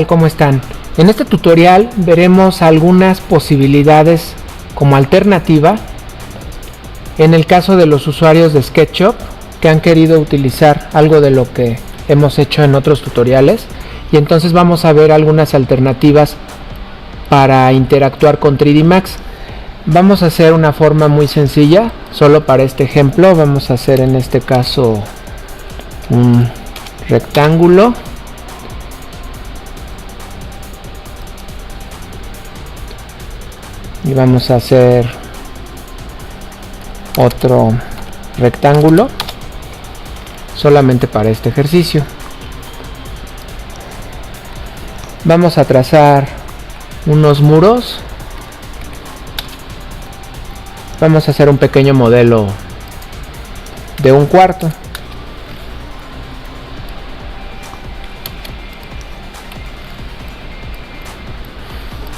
¿Cómo están? En este tutorial veremos algunas posibilidades como alternativa en el caso de los usuarios de SketchUp que han querido utilizar algo de lo que hemos hecho en otros tutoriales, y entonces vamos a ver algunas alternativas para interactuar con 3D Max. Vamos a hacer una forma muy sencilla, solo para este ejemplo. Vamos a hacer en este caso un rectángulo. Y vamos a hacer otro rectángulo solamente para este ejercicio. Vamos a trazar unos muros. Vamos a hacer un pequeño modelo de un cuarto.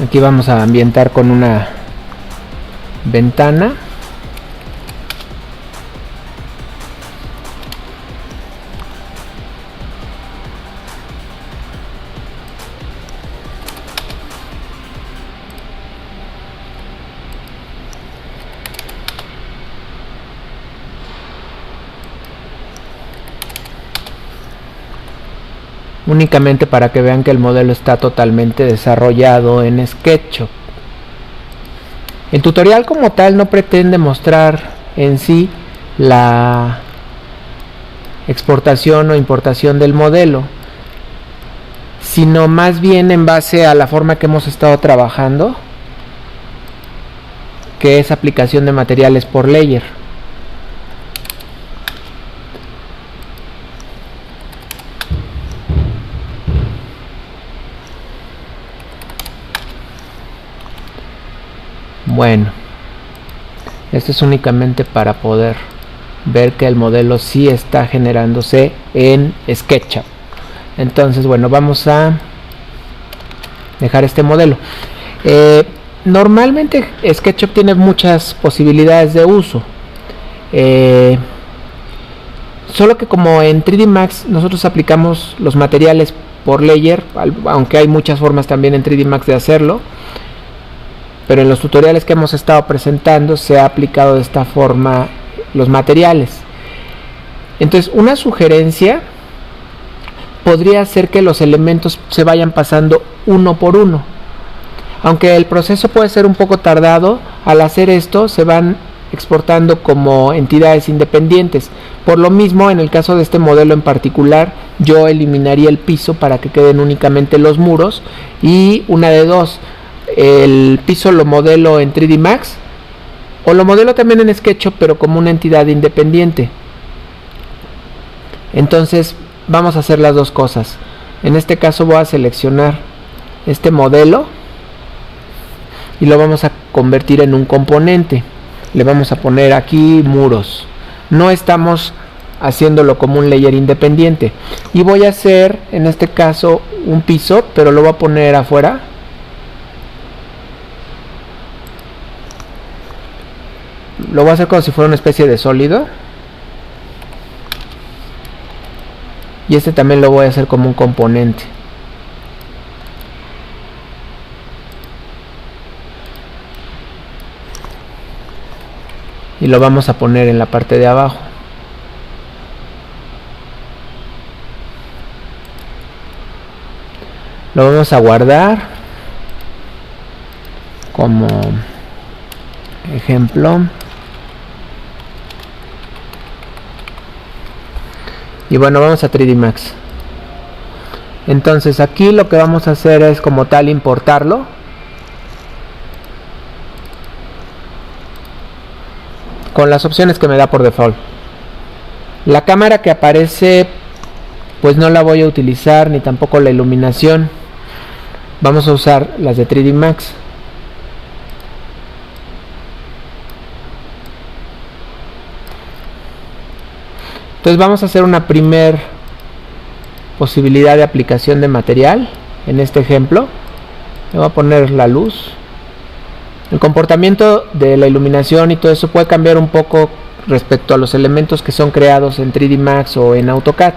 Aquí vamos a ambientar con una ventana. Únicamente para que vean que el modelo está totalmente desarrollado en SketchUp. El tutorial como tal no pretende mostrar en sí la exportación o importación del modelo, sino más bien en base a la forma que hemos estado trabajando, que es aplicación de materiales por layer. Bueno, esto es únicamente para poder ver que el modelo sí está generándose en SketchUp. Entonces, bueno, vamos a dejar este modelo. Normalmente SketchUp tiene muchas posibilidades de uso. Solo que como en 3D Max nosotros aplicamos los materiales por layer, aunque hay muchas formas también en 3D Max de hacerlo, pero en los tutoriales que hemos estado presentando se ha aplicado de esta forma los materiales. Entonces, una sugerencia podría ser que los elementos se vayan pasando uno por uno. Aunque el proceso puede ser un poco tardado, al hacer esto se van exportando como entidades independientes. Por lo mismo, en el caso de este modelo en particular, yo eliminaría el piso para que queden únicamente los muros, y una de dos: el piso lo modelo en 3D Max o lo modelo también en SketchUp, pero como una entidad independiente. Entonces vamos a hacer las dos cosas. En este caso voy a seleccionar este modelo y lo vamos a convertir en un componente. Le vamos a poner aquí muros. No estamos haciéndolo como un layer independiente. Y voy a hacer en este caso un piso, pero lo voy a poner afuera. Lo voy a hacer como si fuera una especie de sólido. Y este también lo voy a hacer como un componente. Y lo vamos a poner en la parte de abajo. Lo vamos a guardar como ejemplo. Y bueno, vamos a 3D Max. Entonces aquí lo que vamos a hacer es como tal importarlo. Con las opciones que me da por default. La cámara que aparece pues no la voy a utilizar, ni tampoco la iluminación. Vamos a usar las de 3D Max. Entonces vamos a hacer una primer posibilidad de aplicación de material. En este ejemplo le voy a poner la luz. El comportamiento de la iluminación y todo eso puede cambiar un poco respecto a los elementos que son creados en 3D Max o en AutoCAD.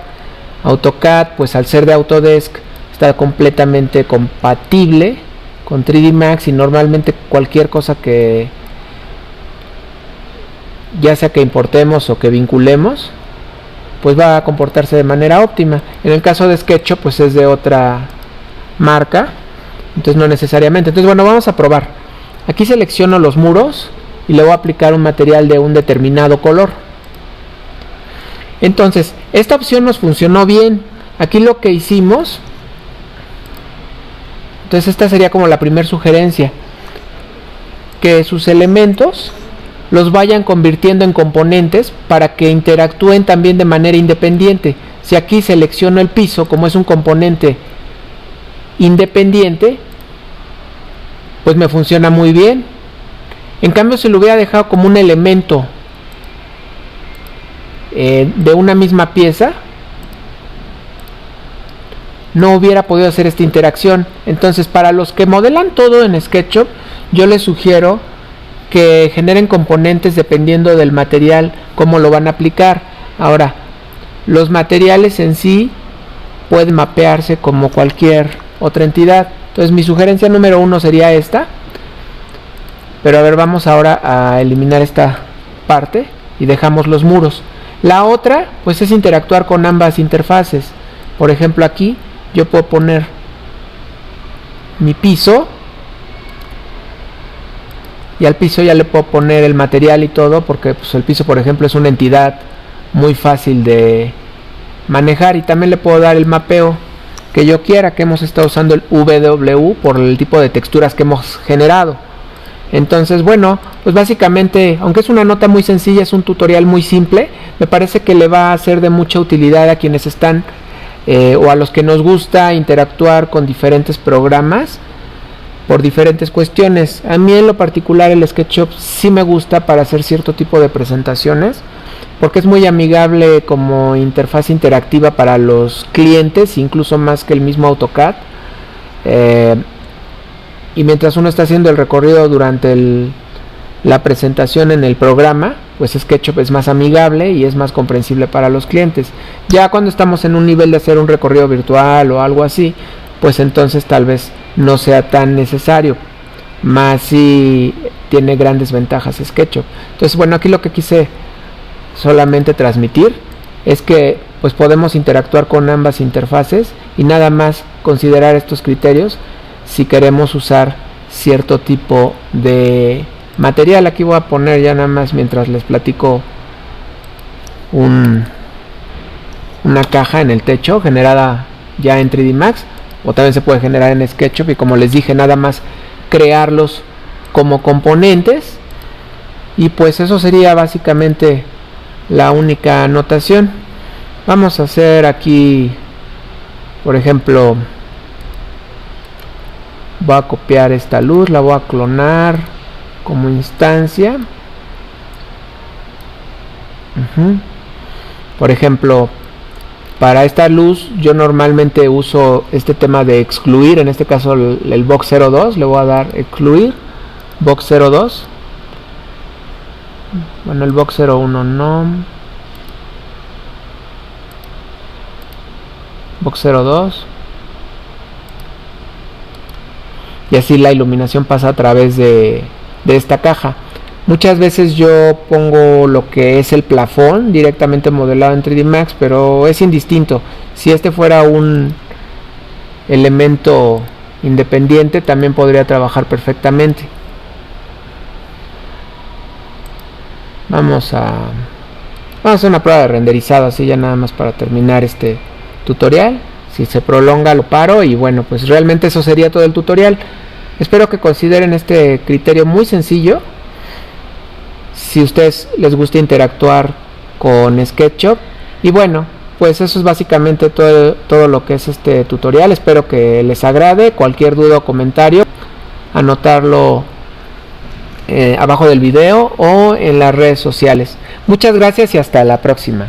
AutoCAD, pues al ser de Autodesk, está completamente compatible con 3D Max, y normalmente cualquier cosa que ya sea que importemos o que vinculemos, pues va a comportarse de manera óptima. En el caso de SketchUp, pues es de otra marca, entonces no necesariamente. Entonces bueno, vamos a probar. Aquí selecciono los muros y le voy a aplicar un material de un determinado color. Entonces esta opción nos funcionó bien. Aquí lo que hicimos, entonces esta sería como la primera sugerencia, que sus elementos los vayan convirtiendo en componentes para que interactúen también de manera independiente. Si aquí selecciono el piso como es un componente independiente, pues me funciona muy bien. En cambio, si lo hubiera dejado como un elemento de una misma pieza, no hubiera podido hacer esta interacción. Entonces, para los que modelan todo en SketchUp, yo les sugiero que generen componentes dependiendo del material, cómo lo van a aplicar. Ahora, los materiales en sí pueden mapearse como cualquier otra entidad. Entonces mi sugerencia número 1 sería esta. Pero a ver, vamos ahora a eliminar esta parte y dejamos los muros. La otra, pues, es interactuar con ambas interfaces. Por ejemplo, aquí yo puedo poner mi piso, y al piso ya le puedo poner el material y todo, porque pues el piso, por ejemplo, es una entidad muy fácil de manejar, y también le puedo dar el mapeo que yo quiera, que hemos estado usando el VW por el tipo de texturas que hemos generado. Entonces bueno, pues básicamente, aunque es una nota muy sencilla, es un tutorial muy simple, me parece que le va a ser de mucha utilidad a quienes están o a los que nos gusta interactuar con diferentes programas por diferentes cuestiones. A mí en lo particular el SketchUp sí me gusta para hacer cierto tipo de presentaciones, porque es muy amigable como interfaz interactiva para los clientes, incluso más que el mismo AutoCAD. Y mientras uno está haciendo el recorrido durante la presentación en el programa, pues SketchUp es más amigable y es más comprensible para los clientes. Ya cuando estamos en un nivel de hacer un recorrido virtual o algo así, pues entonces tal vez no sea tan necesario, más si tiene grandes ventajas SketchUp. Entonces bueno, aquí lo que quise solamente transmitir es que pues podemos interactuar con ambas interfaces, y nada más considerar estos criterios si queremos usar cierto tipo de material. Aquí voy a poner ya nada más, mientras les platico, una caja en el techo generada ya en 3D Max, o también se puede generar en SketchUp, y como les dije, nada más crearlos como componentes, y pues eso sería básicamente la única anotación. Vamos a hacer aquí, por ejemplo, voy a copiar esta luz, la voy a clonar como instancia. Por ejemplo, para esta luz yo normalmente uso este tema de excluir, en este caso el box 02, le voy a dar excluir, box 02, bueno, el box 01 no, box 02, y así la iluminación pasa a través de esta caja. Muchas veces yo pongo lo que es el plafón directamente modelado en 3D Max, pero es indistinto. Si este fuera un elemento independiente, también podría trabajar perfectamente. Vamos a hacer una prueba de renderizado, así ya nada más para terminar este tutorial. Si se prolonga lo paro, y bueno, pues realmente eso sería todo el tutorial. Espero que consideren este criterio muy sencillo. Si a ustedes les gusta interactuar con SketchUp, y bueno, pues eso es básicamente todo lo que es este tutorial. Espero que les agrade. Cualquier duda o comentario, anotarlo abajo del video o en las redes sociales. Muchas gracias y hasta la próxima.